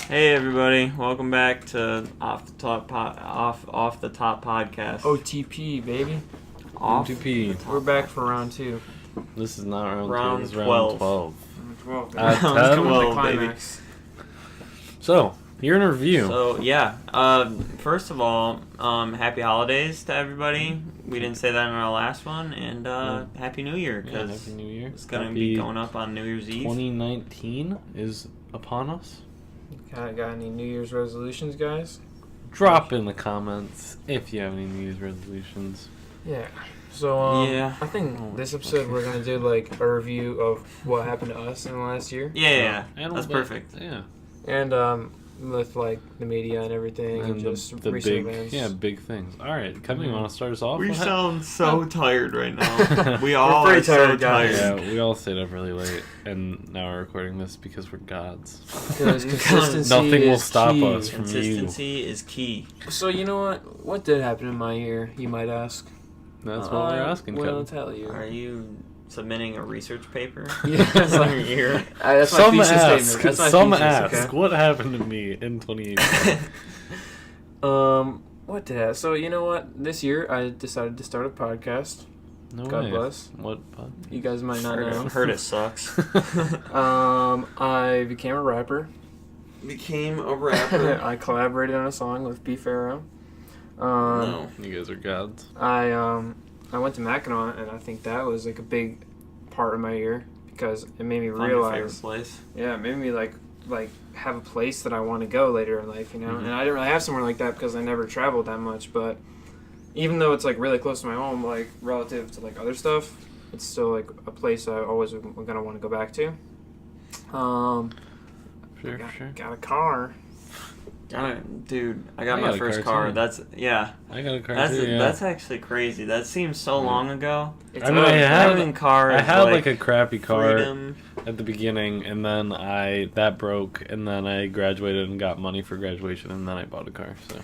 Hey everybody, welcome back to Off the Top podcast. OTP, baby. Off OTP. the Top We're back podcast. for round 2. This is not round 2, Round this is 12. round 12. Round 12. Round Round 10? 12, The climax. So, you're in review. So yeah, first of all, happy holidays to everybody. We didn't say that in our last one, and happy New Year yeah, because Happy New Year. it's gonna Happy be going up on New Year's Eve. 2019 is upon us. Got any New Year's resolutions, guys? Drop in the comments if you have any New Year's resolutions. Yeah. So, Yeah. I think this episode we're going to do, like, a review of what happened to us in the last year. Yeah, And that's we'll- perfect. Yeah. And, with, like, the media and everything and just the recent big, events. big things. All right, Kevin, you want to start us off? We What sound so tired right now. We all pretty are so tired, guys. tired. Yeah, we all stayed up really late, and now we're recording this because we're gods. Because consistency Nothing will is stop key. us from Consistency is key. So, you know what? What did happen in my year, you might ask? That's what we're asking, Well, I'll Kevin. tell you. Are you submitting a research paper? Yeah, it's like- On your year? That's my Some thesis ask, statement. That's my some thesis, ask, okay? what happened to me in 2018? What did I? So you know what? This year I decided to start a podcast. No God way. bless. What pod? You guys might not know. Heard it sucks. I became a rapper. Became a rapper. I collaborated on a song with B Pharaoh. No. You guys are gods. I went to Mackinac, and I think that was like a big part of my year because it made me Found your favorite realize. place. Yeah, it made me like have a place that I want to go later in life, you know. Mhm. And I didn't really have somewhere like that because I never traveled that much. But even though it's like really close to my home, like relative to like other stuff, it's still like a place I always am gonna want to go back to. Sure, Got a car. Dude, I got I my got a first car, car. too. That's I got a car That's too, yeah. that's actually crazy. That seems so Yeah. long ago. It's I mean, I not- had- Having cars. I had like a crappy car freedom. at the beginning, and then that broke, and then I graduated and got money for graduation, and then I bought a car. So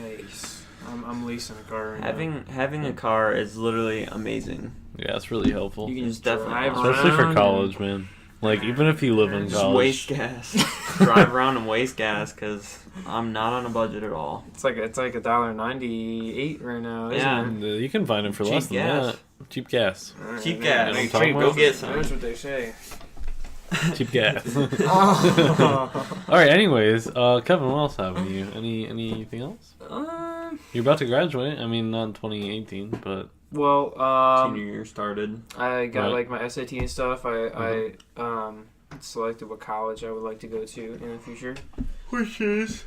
Nice. I'm leasing a car right Having a car is literally amazing. yeah, it's really helpful, now. You can It's just definitely drive awesome. especially for around college, man. Like even if you live in Just college, waste gas. Drive around and waste gas because I'm not on a budget at all. It's like $1.98 right now. Isn't Yeah. it? and, you can find them for Cheap less than gas. that. Cheap gas. Cheap Yeah, gas. know what I'm cheap. talking Go about? get some. That's what they say. Cheap gas. Oh. All right. Anyways, Kevin, what else happened to you? Anything else? You're about to graduate. I mean, not in 2018, but Well, Senior year started. I got Right. like my SAT and stuff. I selected what college I would like to go to in the future. Which is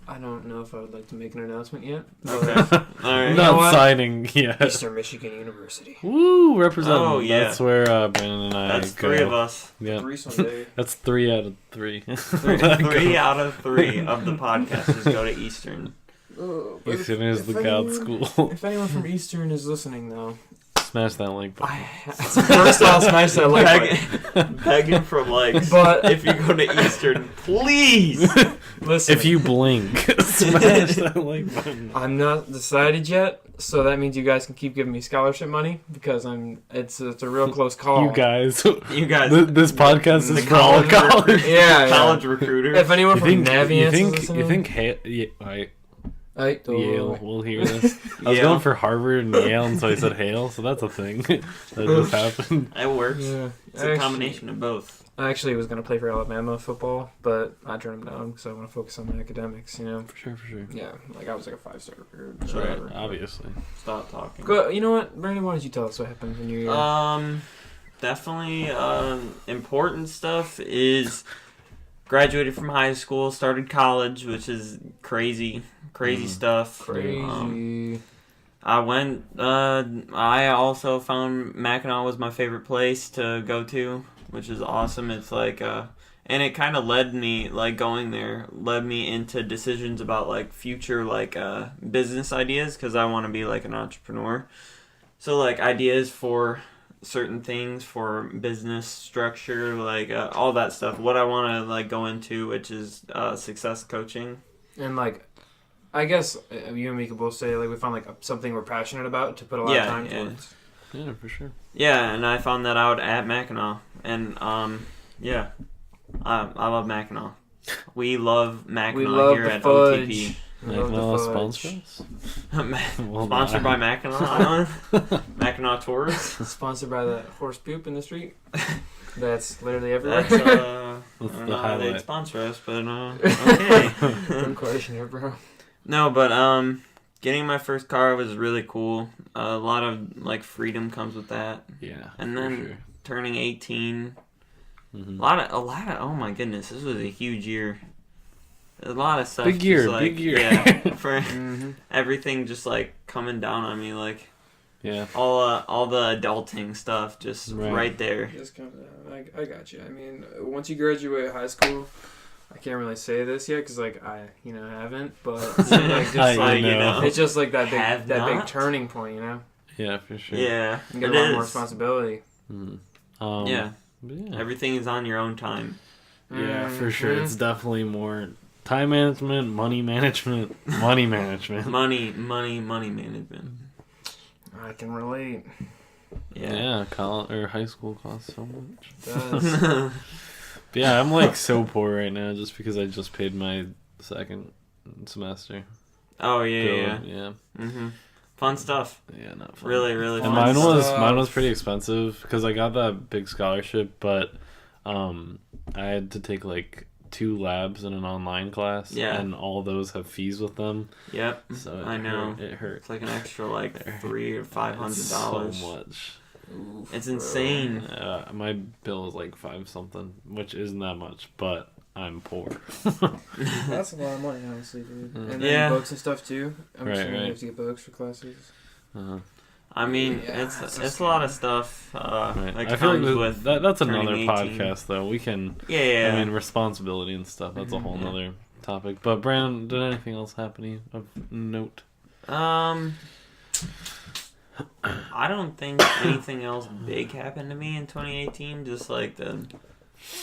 I don't know if I would like to make an announcement yet. okay. But All right. know not what? signing yet. Eastern Michigan University. Woo! Represent. Oh, yeah. That's where Brandon and I That's go. three of us. Yeah. Three someday. That's 3 out of 3. Three out of 3 of the podcasters go to Eastern. Oh, but Eastern if- is if the god anyone- school. If anyone from Eastern is listening, though, Smash that like button. first I'll smash that like button. Begging for likes. But- if you go to Eastern, please. Listen, If you blink, smash that like button. I'm not decided yet, so that means you guys can keep giving me scholarship money because it's a real close call. You guys. You guys. This podcast the is for all college college. Yeah, College recruiter. If anyone You from think? Navient is You listening, think? Yale will hear this. I was Yale. going for Harvard and Yale, and so I said Hale. So that's a thing that just happened. It works. Yeah, It's a combination of both. I actually was gonna play for Alabama football, but I turned them down because I want to focus on my academics. You know. For sure. Yeah, like I was like a 5-star recruit. Right, whatever. Obviously. Stop talking. Go, you know what, Brandon? Why don't you tell us what happened in your year? Definitely important stuff is graduated from high school, started college, which is crazy stuff. Crazy. I went. I also found Mackinac was my favorite place to go to, which is awesome. It's like, and it kind of led me, like going there, led me into decisions about like future like business ideas because I want to be like an entrepreneur. So like ideas for certain things for business structure, like all that stuff. What I want to like go into, which is success coaching. And like, I guess you and me could both say like we found like something we're passionate about to put a lot of time towards. Yeah, for sure. Yeah, and I found that out at Mackinac, and yeah, I love Mackinac. We love Mackinac We love here the at fudge. OTP. We love Mackinac the sponsor fudge. us? Well, Sponsored by Mackinac Island. Mackinac Tours. Sponsored by the horse poop in the street. That's literally everywhere. That's, I That's don't the know how they'd highlight. sponsor us, but okay. Good question here, bro. No, but getting my first car was really cool. A lot of like freedom comes with that. Yeah. And for then sure. turning 18. Mhm. A lot of. Oh my goodness, this was a huge year. A lot of stuff. Big year, just, like, big year. Yeah, for Mm-hmm. everything just like coming down on me, like Yeah. all the adulting stuff, just Right. right there. Just coming down. I got you. I mean, once you graduate high school, I can't really say this yet because like I haven't, but it's like just I like know. it's just like that Have big not? turning point, you know. Yeah, for sure. Yeah, You get it a lot more is. responsibility. Mhm. Yeah, But yeah. everything is on your own time. Yeah, for sure. Mhm. It's definitely more time management, money management, money management. Money management. I can relate. Yeah. Yeah, college or high school costs so much. It does. But yeah, I'm like so poor right now just because I just paid my second semester. Oh yeah, bill. yeah. Fun stuff. Yeah, not fun. Really, really And fun. mine was pretty expensive because I got that big scholarship, but I had to take like 2 labs in an online class, Yeah. and all those have fees with them. Yep. So I know. it hurt. It's like an extra like There. $300 or $500. So much. It's insane. My bill is like 5 something, which isn't that much, but I'm poor. That's a lot of money, honestly, dude. And then Yeah. books and stuff too. I'm Right, assuming right. you have to get books for classes. Uh, I mean, Yeah, it's that's a lot of stuff right. that I feel comes like with. that's turning another 18. podcast, though. We can, Yeah. I mean, responsibility and stuff. That's a whole Yeah. nother topic. But Brandon, did anything else happen to you of note? I don't think anything else big happened to me in 2018. Just like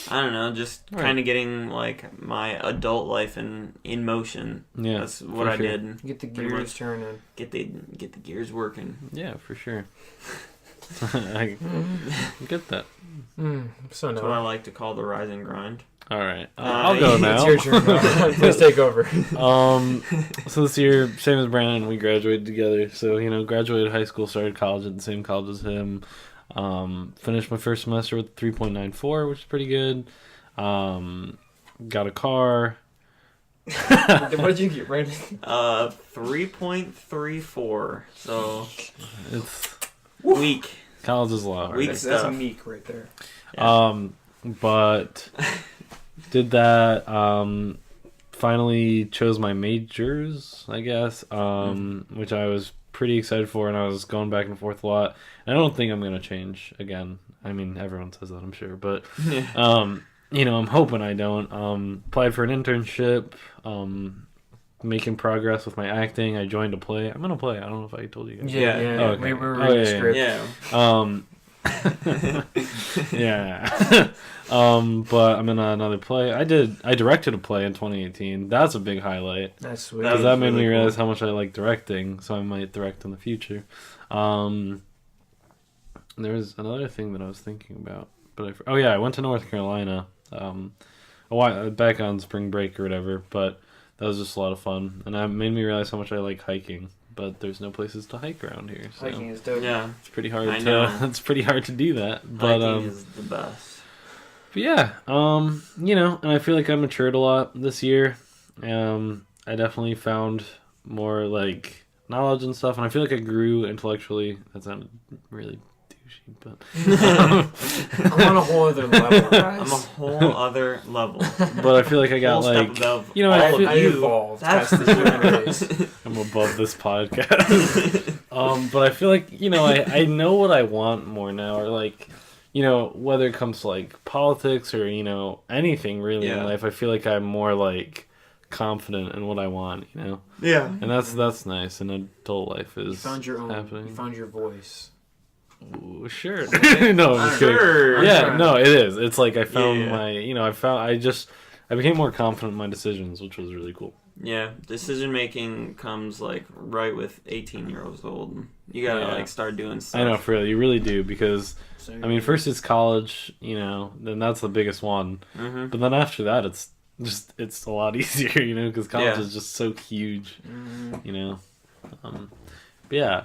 I don't know, just Right. kind of getting like my adult life in motion. Yeah, That's what for I sure. did. Get the Pretty gears much. turning. Get the gears working. Yeah, for sure. I get that. So That's what I no. like to call the rise and grind. All right, Uh, I'll go now. It's your turn. now. Please take over. So this year, same as Brandon, we graduated together. So, graduated high school, started college at the same college as him. Finished my first semester with 3.94, which is pretty good. Got a car. What did you get, Brandon? 3.34. So It's weak. college is a lot harder. Weak That's a stuff. meek right there. But did that. Finally chose my majors, I guess, which I was pretty excited for, and I was going back and forth a lot. And I don't think I'm gonna change again. I mean, everyone says that, I'm sure, but Yeah. I'm hoping I don't. Applied for an internship. Making progress with my acting. I joined a play. I'm gonna play. I don't know if I told you guys. Yeah. Yeah. Oh, okay. We were Oh, reading yeah, the yeah. script. Yeah. But I'm in another play. I directed a play in 2018. That's a big highlight. That's sweet. Because was that made really me realize cool. how much I like directing, so I might direct in the future. There was another thing that I was thinking about, but I went to North Carolina, a while back on spring break or whatever. But that was just a lot of fun, and that made me realize how much I like hiking. But there's no places to hike around here, so Hiking is dope. Yeah. it's pretty hard I to know. it's pretty hard to do that. But Hiking is the best. But yeah, and I feel like I matured a lot this year. I definitely found more like knowledge and stuff, and I feel like I grew intellectually. That sounded really douchey, but I'm on a whole other level, guys. I'm a whole other level. but I feel like I got Whole step like above you know, I all feel- of I you. evolved That's past the human race. I'm above this podcast. But I feel like I know what I want more now, or like whether it comes to like politics or anything really in Yeah. life. I feel like I'm more like confident in what I want. Yeah. And that's nice. And adult life You is found your own. happening. You found your voice. Ooh, sure. No, I'm just kidding. Sure. Yeah, no, it is. It's like I found Yeah. I became more confident in my decisions, which was really cool. Yeah, decision making comes like right with 18-year-olds old. You gotta Yeah. like start doing stuff. I know, for real, you really do, because So I mean, first it's college, then that's the biggest one, Mm-hmm. but then after that, it's it's a lot easier, because college Yeah. is just so huge, Mhm. you know. But yeah.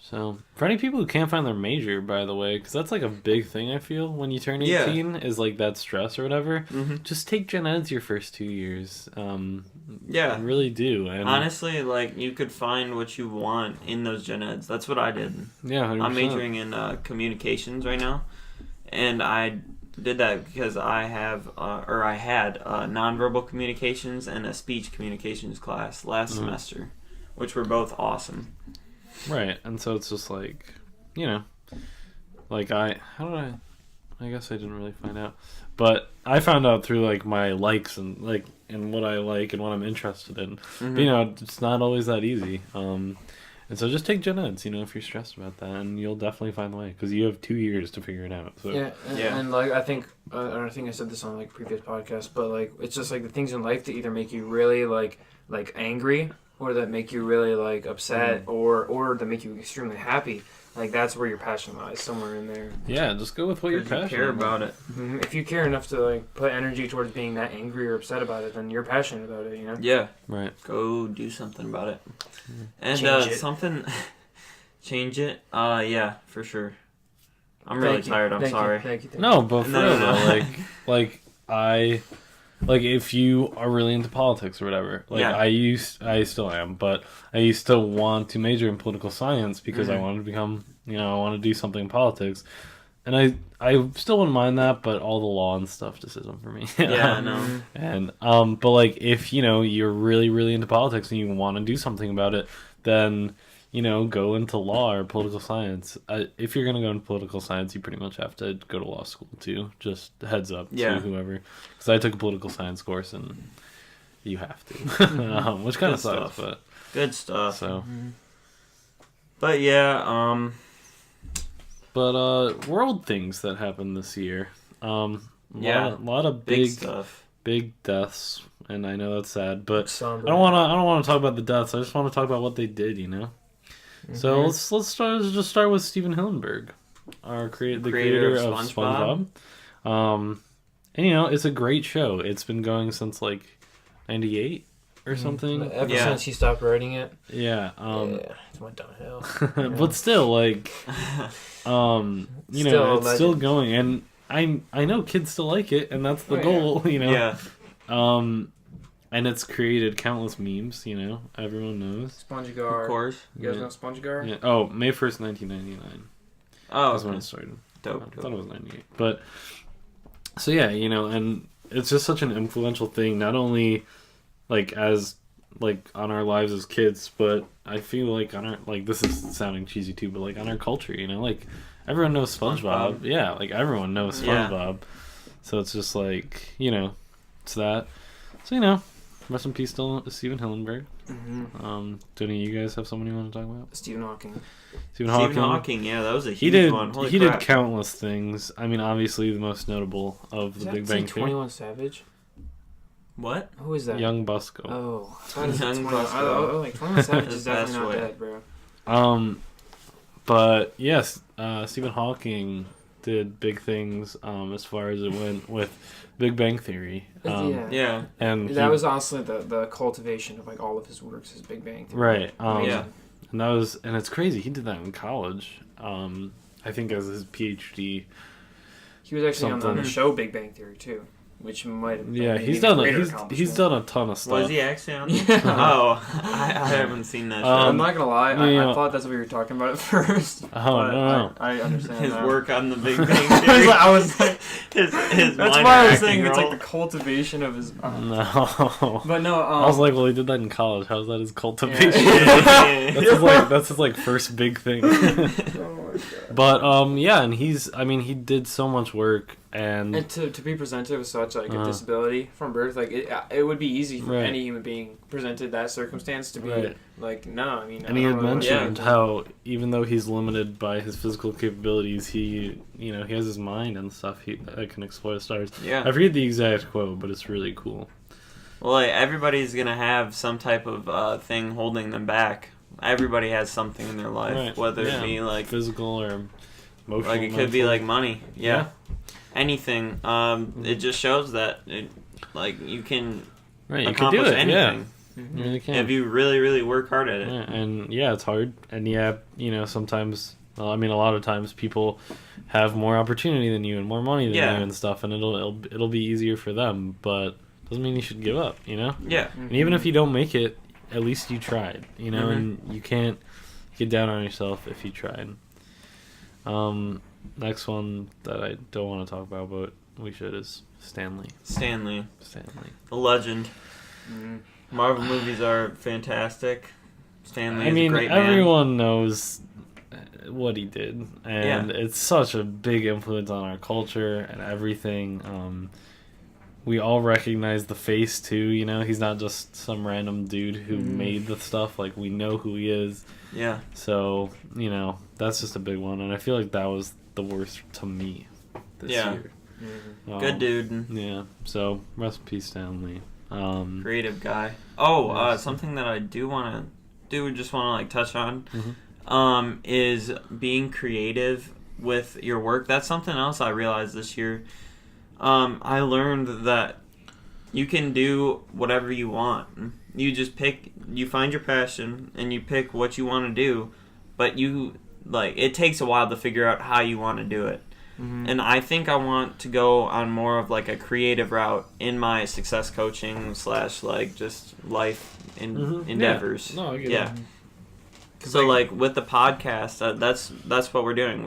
So for any people who can't find their major, by the way, because that's like a big thing I feel when you turn Yeah. 18 is like that stress or whatever. Mm-hmm. Just take gen eds your first 2 years. Yeah. Really do. And Honestly, like, you could find what you want in those gen eds. That's what I did. yeah, 100%. I'm majoring in communications right now, and I did that because I had nonverbal communications and a speech communications class last semester, which were both awesome. Right, and so it's just like, like I guess I didn't really find out, but I found out through like my likes and like and what I like and what I'm interested in. Mm-hmm. But, it's not always that easy. And so just take gen eds, if you're stressed about that, and you'll definitely find the way because you have 2 years to figure it out. So. Yeah, Yeah. and like I think I think I said this on like previous podcasts, but like it's just like the things in life that either make you really like angry, or that make you really like upset, or that make you extremely happy. Like that's where your passion lies, somewhere in there. Yeah, just go with what you're 'Cause you passionate care about it. If you care enough to like put energy towards being that angry or upset about it, then you're passionate about it. Yeah. Right. Go do something about it. And Change it. something change it. Yeah, for sure. I'm really tired. I'm sorry. Thank you. No, but for No, real no. though, like if you are really into politics or whatever, like Yeah. I still am, but I used to want to major in political science because I wanted to become, I want to do something in politics, and I still wouldn't mind that, but all the law and stuff just isn't for me. Yeah, I know. And but like if you're really really into politics and you want to do something about it, then go into law or political science. If you're going to go into political science, you pretty much have to go to law school too. Just heads up Yeah. to whoever. Because I took a political science course and you have to. Which kind of Good sucks, stuff. Good stuff. so. But yeah, But world things that happened this year. Yeah. Lot of big big stuff. deaths, and I know that's sad, but Somber. I don't want to talk about the deaths. I just want to talk about what they did, So let's just start with Steven Hillenburg, the creator of SpongeBob. And it's a great show. It's been going since like '98 or something. Ever Yeah. since he stopped writing it, Yeah. yeah, it went downhill. But still, like, Still it's still legend. going, and I know kids still like it, and that's the Oh, yeah. goal, Yeah. And it's created countless memes. Everyone knows. SpongeGar. Of course. You guys Yeah. know SpongeGar? Yeah. Oh, May 1st, 1999. Oh, That's when okay. it started. Dope. I thought it was 98. But so yeah, and it's just such an influential thing, not only like as like on our lives as kids, but I feel like on our this is sounding cheesy too, but like on our culture, like everyone knows SpongeBob. SpongeBob. Yeah, like everyone knows Yeah. SpongeBob. So it's just like, it's that. So rest in peace to Steven Hillenburg. Mm-hmm. Do any of you guys have someone you want to talk about? Stephen Hawking. Stephen Stephen Hawking, yeah, that was a He huge did. one. Holy He crap. did countless things. I mean, obviously the most notable of Is the that Big Bang Theory, 21 Savage? What? Who is that? Young Busco. Oh, I thought it was Young 21. Bosco. I was like 21 Savage is His definitely best not way. dead, bro. But yes, Stephen Hawking did big things as far as it went with Big Bang Theory. Yeah. Yeah. And That was honestly the cultivation of like all of his works, his Big Bang Theory. right. Yeah. And it's crazy. He did that in college. I think as his PhD. He was actually on the Something. show Big Bang Theory too, which might have been Yeah, maybe he's a done greater he's accomplishment. done a ton of stuff. Was he actually on? Yeah. Oh, I haven't seen that show. I'm not gonna lie, yeah. I thought that's what you were talking about at first. Oh, but no. I understand His now. work on the Big Bang Theory. I was like, his that's minor why I was acting saying it's role. like the cultivation of his. No. But no, I was like, well, he did that in college. How's that his cultivation? Yeah. That's his like first big thing. oh my god. But yeah, and he did so much work, and And to be presented with such like a disability from birth, like it would be easy for Right. any human being presented that circumstance to be Right. like, no, I mean. and I he don't had really wanna mentioned do how even though he's limited by his physical capabilities, he he has his mind and stuff that can explore the stars. Yeah. I forget the exact quote, but it's really cool. Well, like, everybody's gonna have some type of thing holding them back. Everybody has something in their life, Right. whether Yeah. it be like Physical or emotional. it could be mental. like money. Yeah. Anything. It just shows that Like you can Right, you can do accomplish it. anything Yeah, you really can. if you really, really work hard at it. Yeah, and yeah, it's hard. And yeah, sometimes, well, I mean, a lot of times people have more opportunity than you and more money than Yeah. you and stuff, and it'll be easier for them. But doesn't mean you should give up. Yeah. And even if you don't make it, at least you tried. Mhm. And you can't get down on yourself if you tried. Next one that I don't want to talk about, but we should, is Stanley. Stanley, The the legend. Mhm. Marvel movies are fantastic. Stanley I is mean, a great man. everyone knows what he did, and Yeah. it's such a big influence on our culture and everything. We all recognize the face too. He's not just some random dude who made the stuff. Like, we know who he is. Yeah. So that's just a big one, and I feel like that was the worst to me this Yeah. year. Mhm. Good dude. Yeah. So rest in peace, Stanley. Creative guy. Oh, Yes. something that I just want to like touch on, Mhm. is being creative with your work. That's something else I realized this year. I learned that you can do whatever you want. You just you find your passion and you pick what you want to do, but it takes a while to figure out how you want to do it. Mhm. And I think I want to go on more of like a creative route in my success coaching / like just life endeavors. Yeah. No, I get yeah. it. So like with the podcast, that's what we're doing.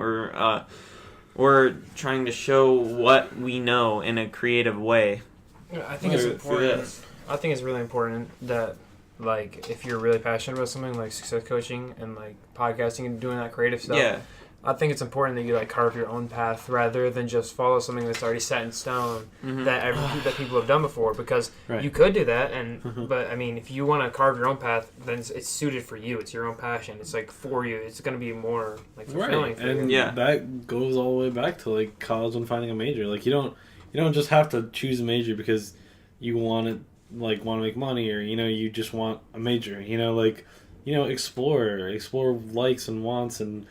We're trying to show what we know in a creative way. I think it's Through important. this. I think it's really important that, like, if you're really passionate about something like success coaching and like podcasting and doing that creative stuff, Yeah. I think it's important that you like carve your own path rather than just follow something that's already set in stone Mhm. that people have done before. Because Right. you could do that, but I mean, if you want to carve your own path, then it's suited for you. It's your own passion. It's like for you. It's going to be more like fulfilling Right, for and you. Yeah. that goes all the way back to like college and finding a major. Like you don't just have to choose a major because you want to make money, or you just want a major. Explore likes and wants, and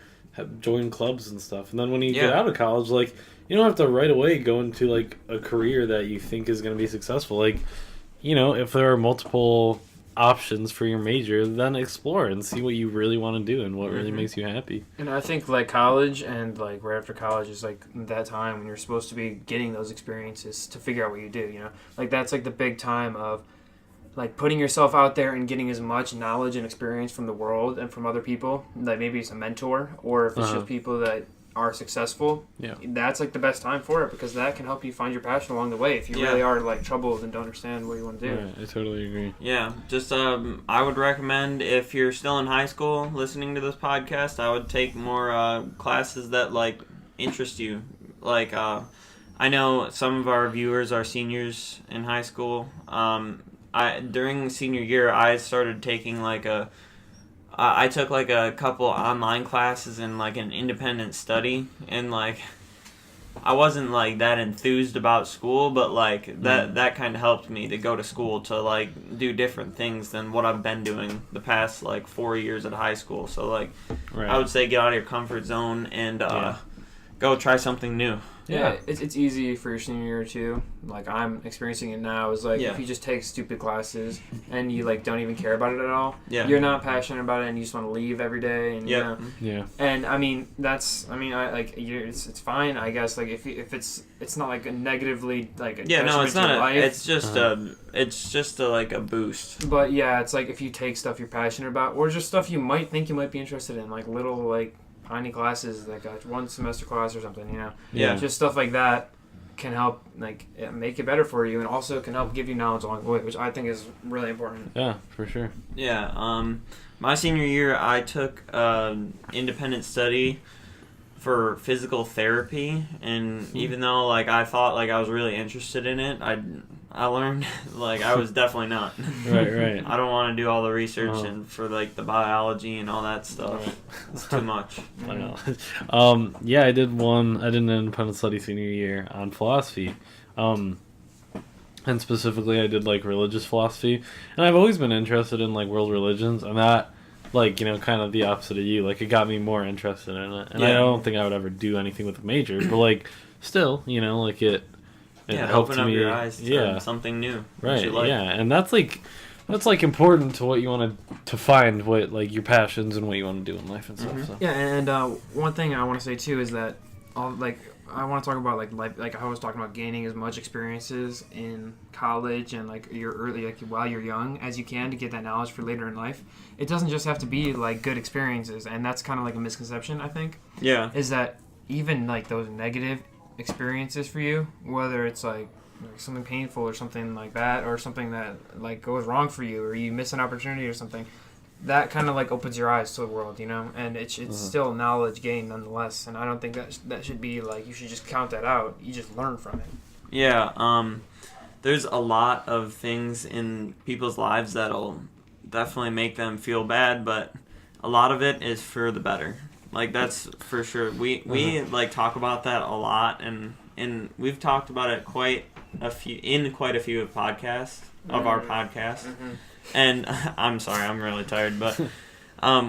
join clubs and stuff. And then when you get Yeah. out of college, like you don't have to right away go into like a career that you think is going to be successful. Like if there are multiple options for your major, then explore and see what you really want to do and what really Mhm. makes you happy. And I think like college and like right after college is like that time when you're supposed to be getting those experiences to figure out what you do, Like that's like the big time of like putting yourself out there and getting as much knowledge and experience from the world and from other people. Like maybe it's a mentor or if it's Uh-huh. just people that are successful. Yeah. That's like the best time for it because that can help you find your passion along the way if you Yeah. really are like troubled and don't understand what you want to do. Right, I totally agree. Yeah, just I would recommend if you're still in high school listening to this podcast, I would take more classes that like interest you. Like I know some of our viewers are seniors in high school. During senior year, I started taking I took like a couple online classes in like an independent study, and like I wasn't like that enthused about school, but like that kind of helped me to go to school to like do different things than what I've been doing the past like 4 years at high school. So like Right. I would say get out of your comfort zone and Yeah. go try something new. Yeah, it's easy for your senior year too. Like I'm experiencing it now. Is like Yeah. if you just take stupid classes and you like don't even care about it at all. Yeah. You're not passionate about it and you just want to leave every day. And Yeah. Yeah. and I mean I like it's fine I guess like if it's not like a negatively like a Yeah, no, detriment it's to your not. life. It's just like a boost. But yeah, it's like if you take stuff you're passionate about or just stuff you might think you might be interested in, like little like tiny classes, like a 1 semester class or something, Yeah. just stuff like that can help like make it better for you and also can help give you knowledge along the way, which I think is really important. Yeah, for sure. Yeah. My senior year, I took independent study for physical therapy, and even though like I thought like I was really interested in it, I learned like I was definitely not. Right. I don't want to do all the research Oh. and for like the biology and all that stuff. Right. It's too much. I know. Yeah, I did an independent study senior year on philosophy. And specifically I did like religious philosophy. And I've always been interested in like world religions, and that like, kind of the opposite of you. Like it got me more interested in it. And I Yeah. don't think I would ever do anything with a major, but like still, like it Yeah, helped open up me. your eyes to Yeah, something new. that right. you like. Yeah, and that's like important to what you want to find, what like your passions and what you want to do in life and stuff. Mhm. So. Yeah, and one thing I want to say too is that I want to talk about like life, like I was talking about gaining as much experiences in college and like your early, like while you're young as you can to get that knowledge for later in life. It doesn't just have to be like good experiences, and that's kind of like a misconception I think. Yeah. Is that even like those negative experiences for you, whether it's like something painful or something like that, or something that like goes wrong for you, or you miss an opportunity or something, that kind of like opens your eyes to the world, you know, and it's still knowledge gained nonetheless. And I don't think that should be like you should just count that out. You just learn from it. Yeah. There's a lot of things in people's lives that'll definitely make them feel bad, but a lot of it is for the better. Like that's for sure. We like talk about that a lot, and we've talked about it quite a few of podcasts of our podcast. And I'm sorry, I'm really tired, but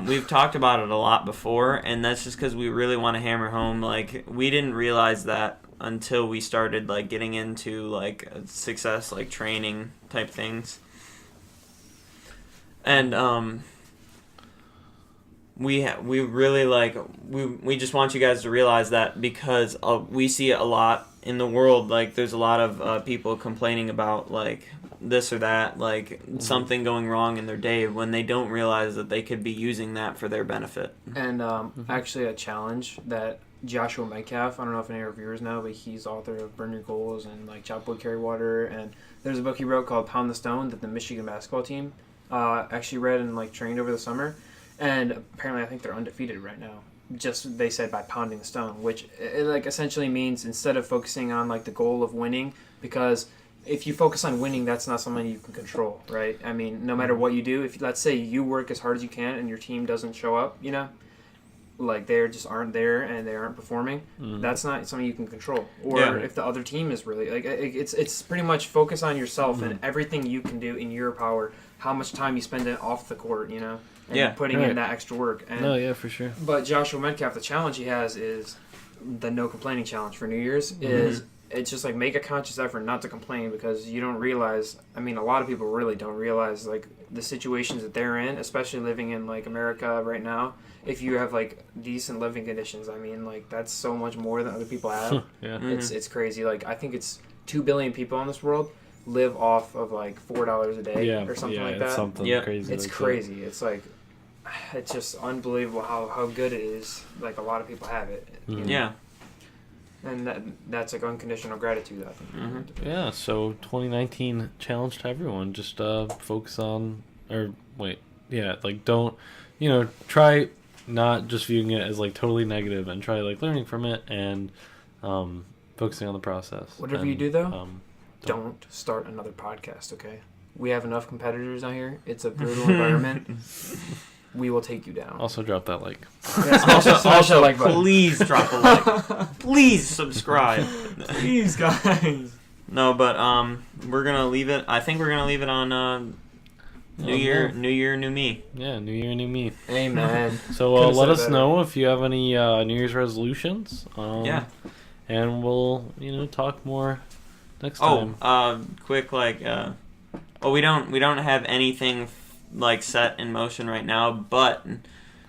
we've talked about it a lot before, and that's just because we really want to hammer home. Like we didn't realize that until we started like getting into like success, like training type things, and we really like we just want you guys to realize that, because we see it a lot in the world. Like there's a lot of people complaining about like this or that, like something going wrong in their day, when they don't realize that they could be using that for their benefit. And actually a challenge that Joshua Metcalf, I don't know if any of our viewers know, but he's author of Burn Your Goals and like Chop Wood, Carry Water, and there's a book he wrote called Pound the Stone that the Michigan basketball team actually read and like trained over the summer, and apparently I think they're undefeated right now. Just they said by pounding the stone, which it like essentially means instead of focusing on like the goal of winning, because if you focus on winning, that's not something you can control, right? I mean, no matter what you do, if let's say you work as hard as you can and your team doesn't show up, you know, like they just aren't there and they aren't performing, that's not something you can control. Or if the other team is really like it's pretty much focus on yourself and everything you can do in your power, how much time you spend it off the court, you know, and putting in that extra work. And, no, yeah, for sure. But Joshua Metcalf, the challenge he has is the no complaining challenge for New Year's is. It's just like make a conscious effort not to complain, because you don't realize, I mean, a lot of people really don't realize like the situations that they're in, especially living in like America right now. If you have like decent living conditions, I mean, like that's so much more than other people have. It's crazy. Like I think it's 2 billion people in this world live off of like $4 a day or something like that. Something crazy. It's like crazy. It's like it's just unbelievable how good it is. Like a lot of people have it. You know? Yeah. And that's like unconditional gratitude, I think. Yeah, so 2019 challenge to everyone. Just focus on, like don't, try not just viewing it as like totally negative, and try like learning from it and focusing on the process. Whatever you do though, don't start another podcast, okay? We have enough competitors out here. It's a brutal environment. We will take you down. Also drop that like. Yes, also like please drop a like. Please subscribe. Please, guys. No, but we're gonna leave it. I think we're gonna leave it on New Year, New Me. Yeah, New Year, New Me. Amen. So let us know if you have any New Year's resolutions. And we'll talk more next time. Quick we don't have anything like set in motion right now, but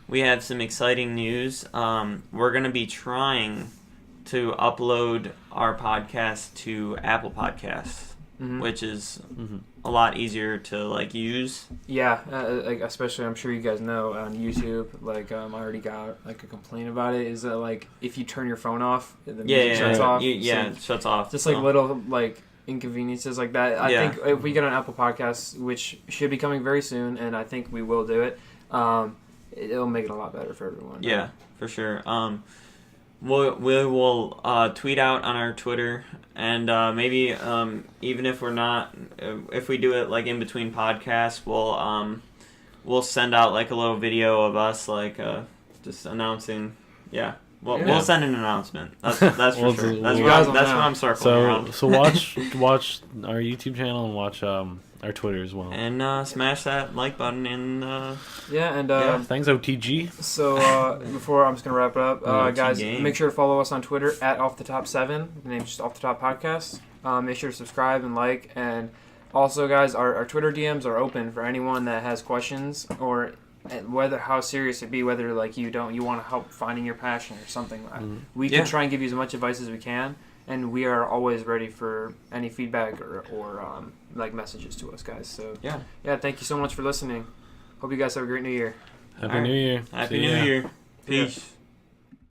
we have some exciting news. We're going to be trying to upload our podcast to Apple Podcasts, which is a lot easier to like use. Yeah, like especially I'm sure you guys know on YouTube, like I already got like a complaint about it, is that like if you turn your phone off, the music shuts off. It shuts off. Just like little like inconveniences like that. I think if we get on Apple Podcasts, which should be coming very soon, and I think we will do it, it'll make it a lot better for everyone. Yeah, for sure. We will tweet out on our Twitter, and maybe even if we're not, if we do it like in between podcasts, we'll send out like a little video of us like just announcing. Yeah. We'll send an announcement. That's for sure. That's what I'm circling around. So watch our YouTube channel and watch our Twitter as well. And smash that like button and thanks OTG. So before I'm just gonna wrap it up, guys, make sure to follow us on Twitter at Off the Top 7. The name's just Off the Top Podcast. Make sure to subscribe and like. And also, guys, our Twitter DMs are open for anyone that has questions or whether how serious it be, whether like you want to help finding your passion or something. We can try and give you as much advice as we can, and we are always ready for any feedback or like messages to us, guys. So yeah, thank you so much for listening. Hope you guys have a great New Year. Happy New Year. Happy New Year. Peace.